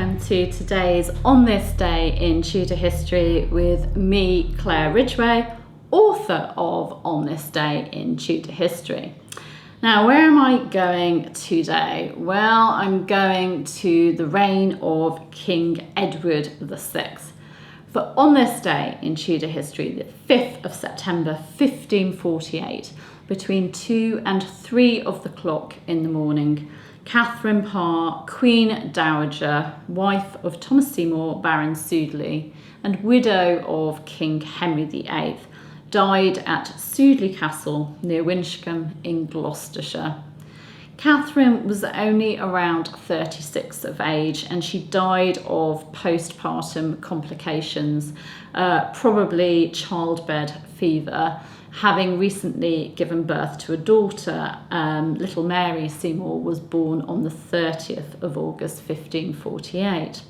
welcome to today's On This Day in Tudor History with me, Claire Ridgway, author of On This Day in Tudor History. Now, where am I going today? Well, I'm going to the reign of King Edward VI. For on this day in Tudor history, the 5th of September 1548, between 2 and 3 of the clock in the morning, Catherine Parr, Queen Dowager, wife of Thomas Seymour, Baron Sudeley, and widow of King Henry VIII, died at Sudeley Castle near Winchcombe in Gloucestershire. Catherine was only around 36 of age, and she died of postpartum complications, probably childbed fever, having recently given birth to a daughter. Little Mary Seymour was born on the 30th of August 1548.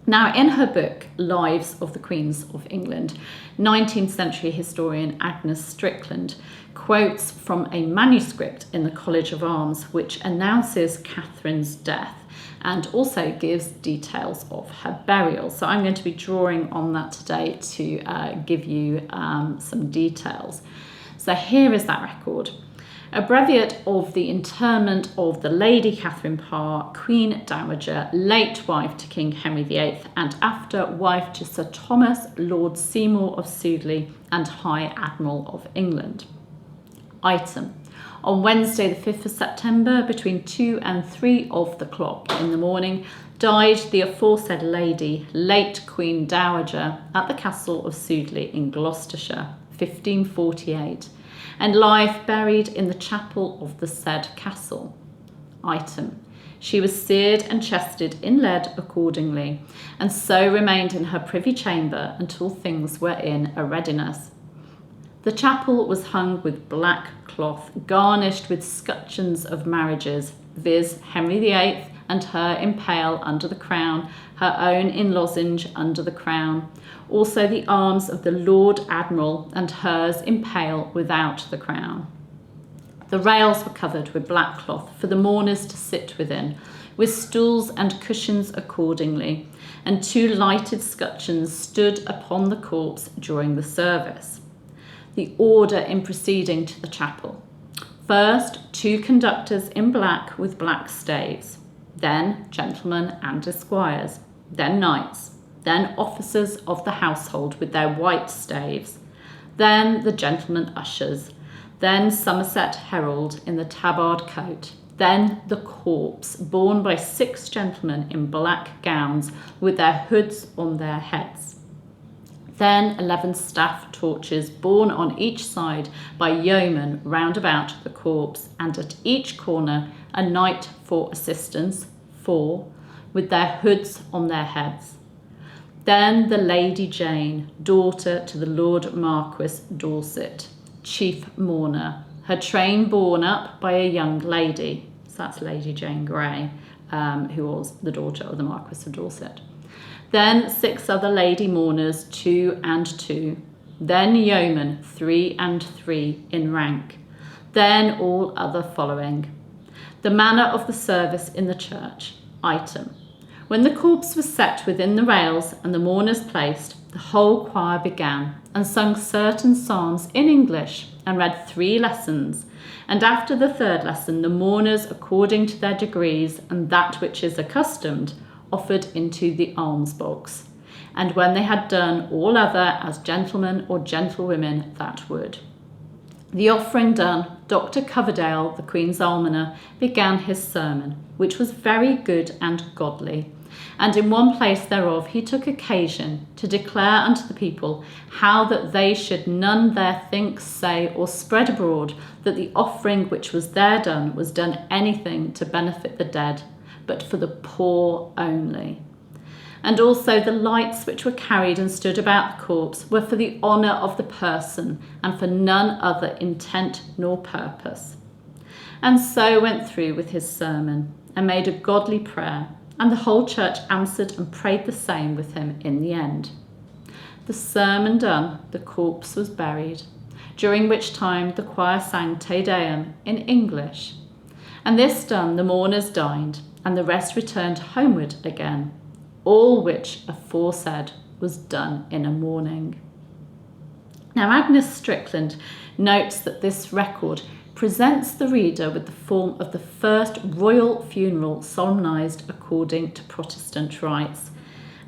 Now, in her book, Lives of the Queens of England, 19th century historian Agnes Strickland quotes from a manuscript in the College of Arms which announces Catherine's death and also gives details of her burial. So I'm going to be drawing on that today to give you some details. So here is that record. A breviate of the interment of the Lady Catherine Parr, Queen Dowager, late wife to King Henry VIII, and after wife to Sir Thomas, Lord Seymour of Sudeley, and High Admiral of England. Item. On Wednesday the 5th of September, between 2 and 3 of the clock in the morning, died the aforesaid lady, late Queen Dowager, at the Castle of Sudeley in Gloucestershire, 1548, and lieth buried in the chapel of the said castle. Item. She was seared and chested in lead accordingly, and so remained in her privy chamber until things were in a readiness. The chapel was hung with black cloth, garnished with scutcheons of marriages, viz. Henry VIII and her in pale under the crown, her own in lozenge under the crown, also the arms of the Lord Admiral and hers in pale without the crown. The rails were covered with black cloth for the mourners to sit within, with stools and cushions accordingly, and 2 lighted scutcheons stood upon the corpse during the service. The order in proceeding to the chapel. First, 2 conductors in black with black staves, then gentlemen and esquires, then knights, then officers of the household with their white staves, then the gentlemen ushers, then Somerset herald in the tabard coat, then the corpse borne by 6 gentlemen in black gowns with their hoods on their heads. Then 11 staff torches borne on each side by yeomen round about the corpse, and at each corner a knight for assistance, 4, with their hoods on their heads. Then the Lady Jane, daughter to the Lord Marquis Dorset, chief mourner, her train borne up by a young lady. So that's Lady Jane Grey, who was the daughter of the Marquis of Dorset. Then 6 other lady mourners, 2 and 2. Then yeomen, 3 and 3 in rank. Then all other following. The manner of the service in the church. Item. When the corpse was set within the rails and the mourners placed, the whole choir began and sung certain psalms in English and read 3 lessons. And after the 3rd lesson, the mourners, according to their degrees and that which is accustomed, offered into the alms box, and when they had done, all other as gentlemen or gentlewomen that would. The offering done, Dr. Coverdale, the Queen's almoner, began his sermon, which was very good and godly, and in one place thereof he took occasion to declare unto the people how that they should none there think, say, or spread abroad that the offering which was there done was done anything to benefit the dead, but for the poor only. And also the lights which were carried and stood about the corpse were for the honour of the person, and for none other intent nor purpose. And so went through with his sermon, and made a godly prayer, and the whole church answered and prayed the same with him in the end. The sermon done, the corpse was buried, during which time the choir sang Te Deum in English. And this done, the mourners dined, and the rest returned homeward again. all which aforesaid was done in a morning. Now, Agnes Strickland notes that this record presents the reader with the form of the first royal funeral solemnised according to Protestant rites.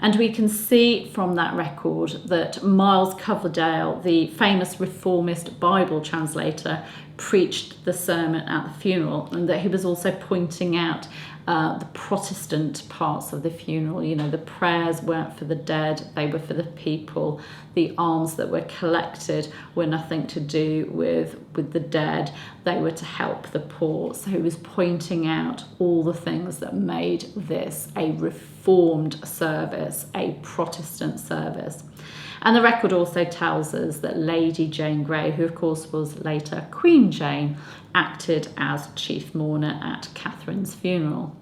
And we can see from that record that Miles Coverdale, the famous reformist Bible translator, preached the sermon at the funeral, and that he was also pointing out the Protestant parts of the funeral. You know, the prayers weren't for the dead, they were for the people. The alms that were collected were nothing to do with the dead, they were to help the poor. So he was pointing out all the things that made this a reformed service, a Protestant service. And the record also tells us that Lady Jane Grey, who of course was later Queen Jane, acted as chief mourner at Catherine's funeral.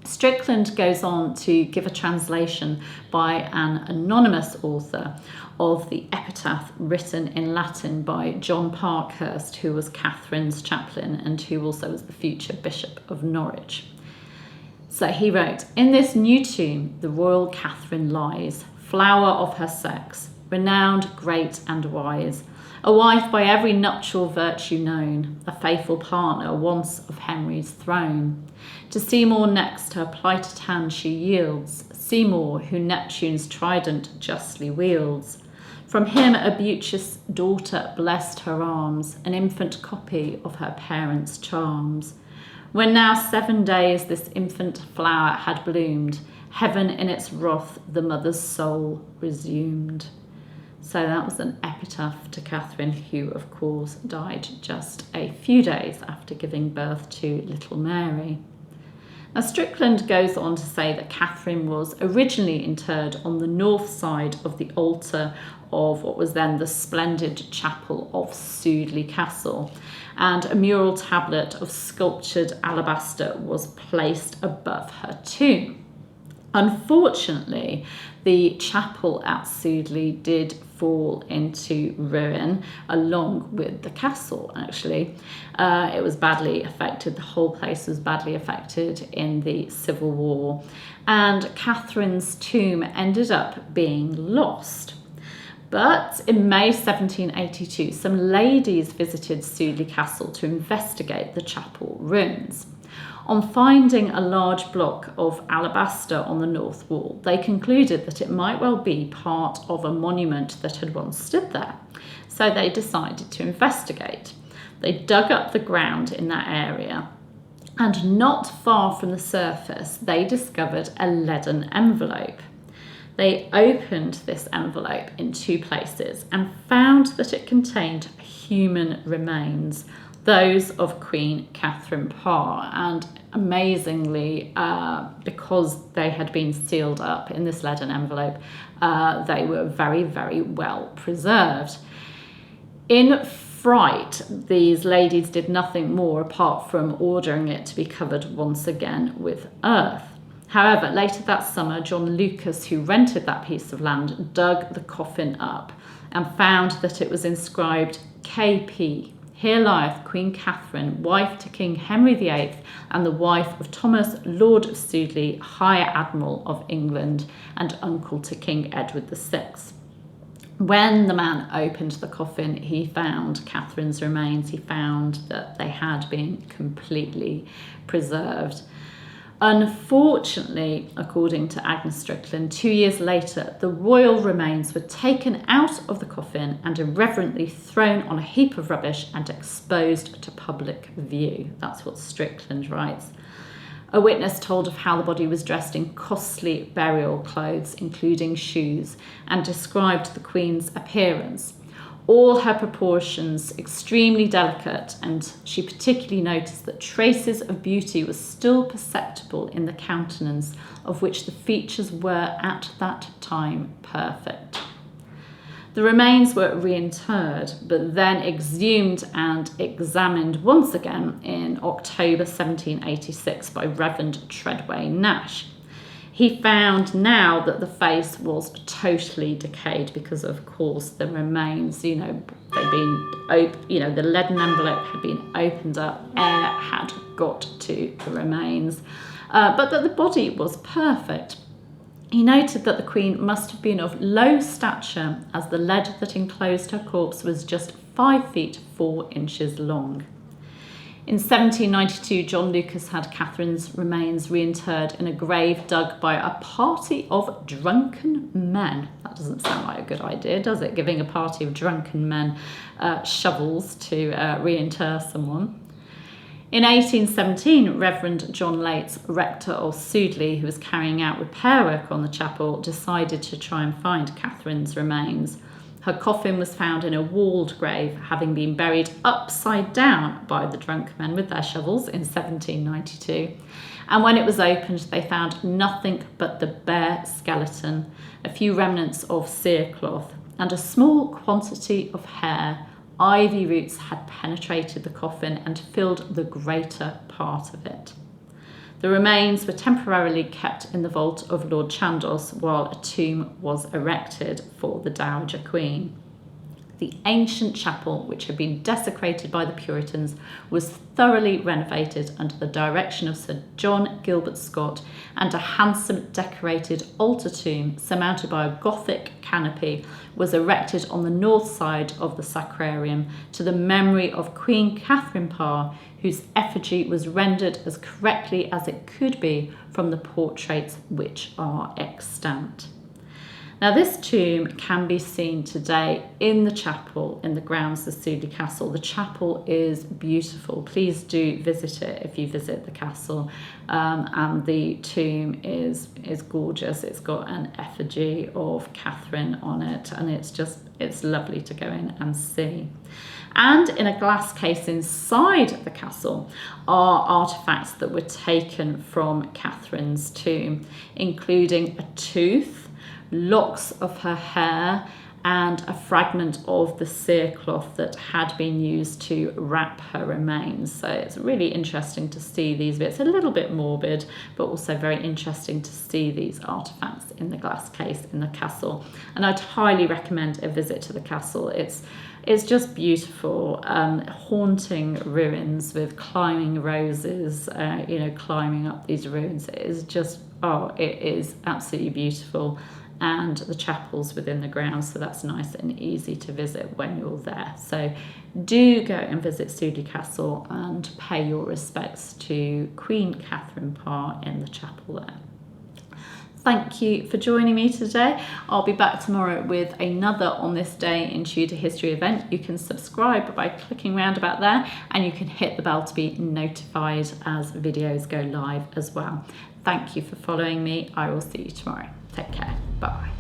Strickland goes on to give a translation by an anonymous author of the epitaph written in Latin by John Parkhurst, who was Catherine's chaplain and who also was the future Bishop of Norwich. So he wrote, "In this new tomb the royal Catherine lies, flower of her sex, renowned, great and wise, a wife by every nuptial virtue known, a faithful partner once of Henry's throne. To Seymour next her plighted hand she yields, Seymour who Neptune's trident justly wields. From him a beauteous daughter blessed her arms, an infant copy of her parents' charms. When now 7 days this infant flower had bloomed, heaven in its wrath the mother's soul resumed." So that was an epitaph to Catherine, who of course died just a few days after giving birth to little Mary. Now, Strickland goes on to say that Catherine was originally interred on the north side of the altar of what was then the splendid chapel of Sudeley Castle, and a mural tablet of sculptured alabaster was placed above her tomb. Unfortunately, the chapel at Sudeley did fall into ruin along with the castle, actually. It was badly affected, the whole place was badly affected in the Civil War, and Catherine's tomb ended up being lost. But in May 1782, some ladies visited Sudeley Castle to investigate the chapel ruins. On finding a large block of alabaster on the north wall, they concluded that it might well be part of a monument that had once stood there. So they decided to investigate. They dug up the ground in that area, and not far from the surface, they discovered a leaden envelope. They opened this envelope in 2 places and found that it contained human remains, those of Queen Catherine Parr, and amazingly, because they had been sealed up in this leaden envelope, they were very, very well preserved. In fright, these ladies did nothing more apart from ordering it to be covered once again with earth. However, later that summer, John Lucas, who rented that piece of land, dug the coffin up and found that it was inscribed KP. Here lieth Queen Catherine, wife to King Henry VIII, and the wife of Thomas, Lord of Sudeley, High Admiral of England, and uncle to King Edward VI. When the man opened the coffin, he found Catherine's remains. He found that they had been completely preserved. Unfortunately, according to Agnes Strickland, 2 years later, the royal remains were taken out of the coffin and irreverently thrown on a heap of rubbish and exposed to public view. That's what Strickland writes. A witness told of how the body was dressed in costly burial clothes, including shoes, and described the Queen's appearance. All her proportions extremely delicate, and she particularly noticed that traces of beauty were still perceptible in the countenance, of which the features were at that time perfect. The remains were reinterred, but then exhumed and examined once again in October 1786 by Reverend Treadway Nash. He found now that the face was totally decayed because, of course, the remains, they'd been the leaden envelope had been opened up, air had got to the remains, but that the body was perfect. He noted that the Queen must have been of low stature, as the lead that enclosed her corpse was just 5 feet 4 inches long. In 1792, John Lucas had Catherine's remains reinterred in a grave dug by a party of drunken men. That doesn't sound like a good idea, does it? Giving a party of drunken men shovels to reinter someone. In 1817, Reverend John Lates, rector of Sudeley, who was carrying out repair work on the chapel, decided to try and find Catherine's remains. Her coffin was found in a walled grave, having been buried upside down by the drunk men with their shovels in 1792. And when it was opened, they found nothing but the bare skeleton, a few remnants of cerecloth, and a small quantity of hair. Ivy roots had penetrated the coffin and filled the greater part of it. The remains were temporarily kept in the vault of Lord Chandos while a tomb was erected for the Dowager Queen. The ancient chapel, which had been desecrated by the Puritans, was thoroughly renovated under the direction of Sir John Gilbert Scott, and a handsome decorated altar tomb surmounted by a Gothic canopy was erected on the north side of the sacrarium to the memory of Queen Catherine Parr, whose effigy was rendered as correctly as it could be from the portraits which are extant. Now, this tomb can be seen today in the chapel in the grounds of Sudeley Castle. The chapel is beautiful. Please do visit it if you visit the castle. And the tomb is gorgeous. It's got an effigy of Catherine on it, and it's lovely to go in and see. And in a glass case inside the castle are artefacts that were taken from Catherine's tomb, including a tooth, locks of her hair, and a fragment of the cerecloth that had been used to wrap her remains. So it's really interesting to see these bits, a little bit morbid, but also very interesting to see these artefacts in the glass case in the castle. And I'd highly recommend a visit to the castle. It's just beautiful, haunting ruins with climbing roses, climbing up these ruins. It is absolutely beautiful. And the chapel's within the grounds, so that's nice and easy to visit when you're there. So do go and visit Sudeley Castle and pay your respects to Queen Catherine Parr in the chapel there. Thank you for joining me today. I'll be back tomorrow with another On This Day in Tudor History event. You can subscribe by clicking round about there, and you can hit the bell to be notified as videos go live as well. Thank you for following me. I will see you tomorrow. Take care. Bye.